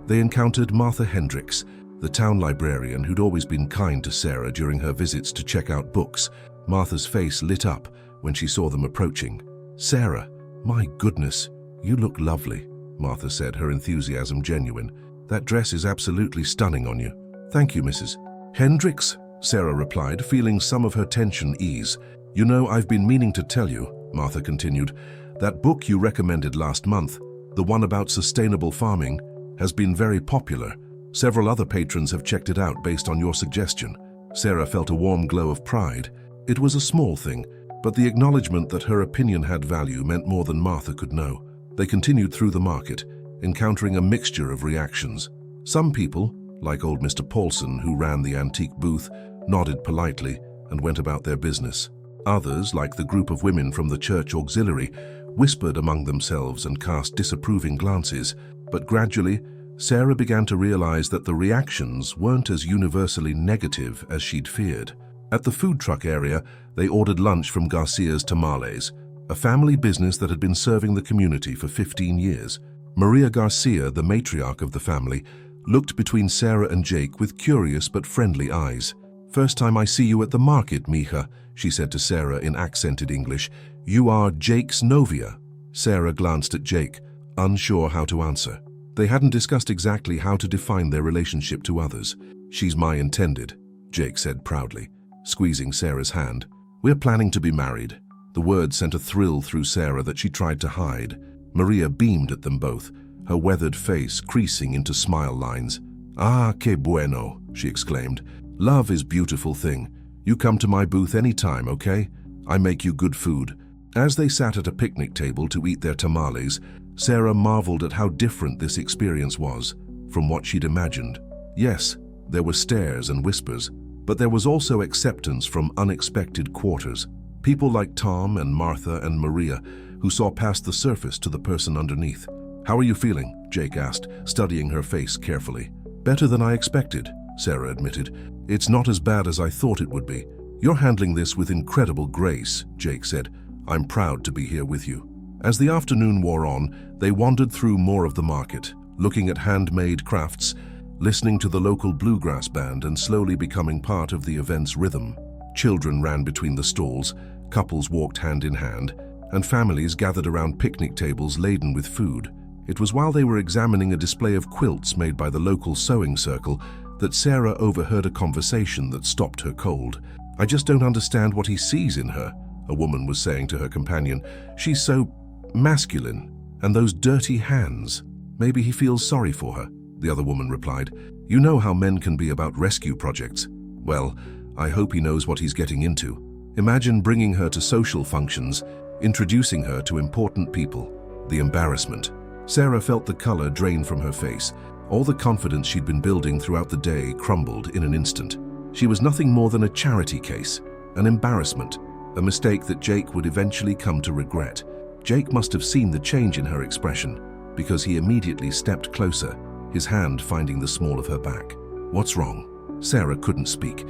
they encountered Martha Hendricks, the town librarian who'd always been kind to Sarah during her visits to check out books. Martha's face lit up when she saw them approaching. "Sarah, my goodness, you look lovely," Martha said, her enthusiasm genuine. "That dress is absolutely stunning on you." "Thank you, Mrs. Hendricks," Sarah replied, feeling some of her tension ease. "You know, I've been meaning to tell you," Martha continued, "that book you recommended last month, the one about sustainable farming, has been very popular. Several other patrons have checked it out based on your suggestion." Sarah felt a warm glow of pride. It was a small thing, but the acknowledgement that her opinion had value meant more than Martha could know. They continued through the market, encountering a mixture of reactions. Some people, like old Mr. Paulson, who ran the antique booth, nodded politely and went about their business. Others, like the group of women from the church auxiliary, whispered among themselves and cast disapproving glances. But gradually, Sarah began to realize that the reactions weren't as universally negative as she'd feared. At the food truck area, they ordered lunch from Garcia's Tamales, a family business that had been serving the community for 15 years. Maria Garcia, the matriarch of the family, looked between Sarah and Jake with curious but friendly eyes. "First time I see you at the market, mija," she said to Sarah in accented English. "You are Jake's novia." Sarah glanced at Jake, unsure how to answer. They hadn't discussed exactly how to define their relationship to others. "She's my intended," Jake said proudly, squeezing Sarah's hand. "We're planning to be married." The word sent a thrill through Sarah that she tried to hide. Maria beamed at them both, her weathered face creasing into smile lines. "Ah, que bueno," she exclaimed. "Love is beautiful thing. You come to my booth anytime, okay? I make you good food. As they sat at a picnic table to eat their tamales, Sarah marveled at how different this experience was from what she'd imagined. Yes, there were stares and whispers, but there was also acceptance from unexpected quarters. People like Tom and Martha and Maria, who saw past the surface to the person underneath. "How are you feeling?" Jake asked, studying her face carefully. "Better than I expected," Sarah admitted. "It's not as bad as I thought it would be." "You're handling this with incredible grace," Jake said. "I'm proud to be here with you." As the afternoon wore on, they wandered through more of the market, looking at handmade crafts, listening to the local bluegrass band, and slowly becoming part of the event's rhythm. Children ran between the stalls, couples walked hand in hand, and families gathered around picnic tables laden with food. It was while they were examining a display of quilts made by the local sewing circle that Sarah overheard a conversation that stopped her cold. "I just don't understand what he sees in her," a woman was saying to her companion. "She's so masculine, and those dirty hands. Maybe he feels sorry for her," the other woman replied. "You know how men can be about rescue projects. Well, I hope he knows what he's getting into. Imagine bringing her to social functions, introducing her to important people." The embarrassment. Sarah felt the color drain from her face. All the confidence she'd been building throughout the day crumbled in an instant. She was nothing more than a charity case, an embarrassment, a mistake that Jake would eventually come to regret. Jake must have seen the change in her expression, because he immediately stepped closer, his hand finding the small of her back. "What's wrong?" Sarah couldn't speak,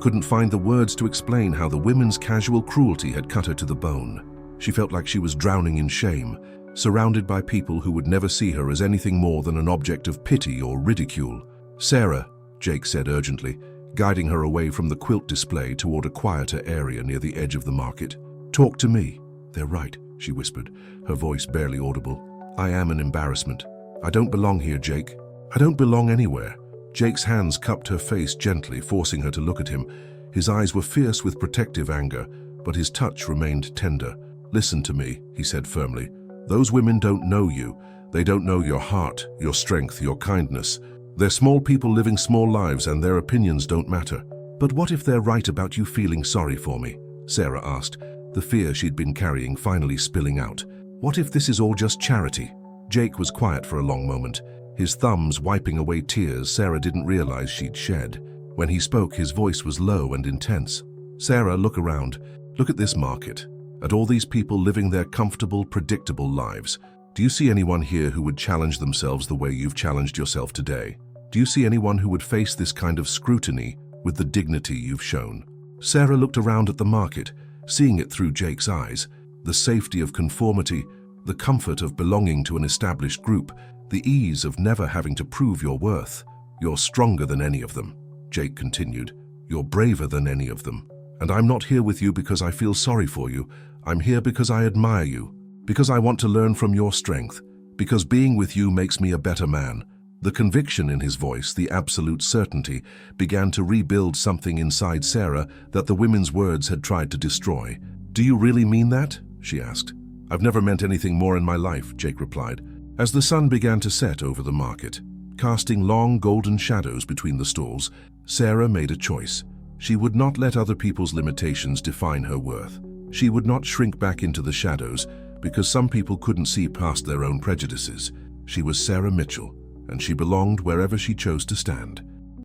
couldn't find the words to explain how the women's casual cruelty had cut her to the bone. She felt like she was drowning in shame, surrounded by people who would never see her as anything more than an object of pity or ridicule. "Sarah," Jake said urgently, guiding her away from the quilt display toward a quieter area near the edge of the market. "Talk to me." "They're right," she whispered, her voice barely audible. "I am an embarrassment. I don't belong here, Jake. I don't belong anywhere." Jake's hands cupped her face gently, forcing her to look at him. His eyes were fierce with protective anger, but his touch remained tender. "Listen to me," he said firmly. "Those women don't know you. They don't know your heart, your strength, your kindness. They're small people living small lives, and their opinions don't matter." "But what if they're right about you feeling sorry for me?" Sarah asked, the fear she'd been carrying finally spilling out. "What if this is all just charity?" Jake was quiet for a long moment, his thumbs wiping away tears Sarah didn't realize she'd shed. When he spoke, his voice was low and intense. "Sarah, look around. Look at this market, at all these people living their comfortable, predictable lives. Do you see anyone here who would challenge themselves the way you've challenged yourself today? Do you see anyone who would face this kind of scrutiny with the dignity you've shown?" Sarah looked around at the market, seeing it through Jake's eyes. The safety of conformity, the comfort of belonging to an established group, the ease of never having to prove your worth. "You're stronger than any of them," Jake continued. "You're braver than any of them. And I'm not here with you because I feel sorry for you. I'm here because I admire you, because I want to learn from your strength, because being with you makes me a better man." The conviction in his voice, the absolute certainty, began to rebuild something inside Sarah that the women's words had tried to destroy. "Do you really mean that?" she asked. "I've never meant anything more in my life," Jake replied. As the sun began to set over the market, casting long golden shadows between the stalls, Sarah made a choice. She would not let other people's limitations define her worth. She would not shrink back into the shadows because some people couldn't see past their own prejudices. She was Sarah Mitchell, and she belonged wherever she chose to stand.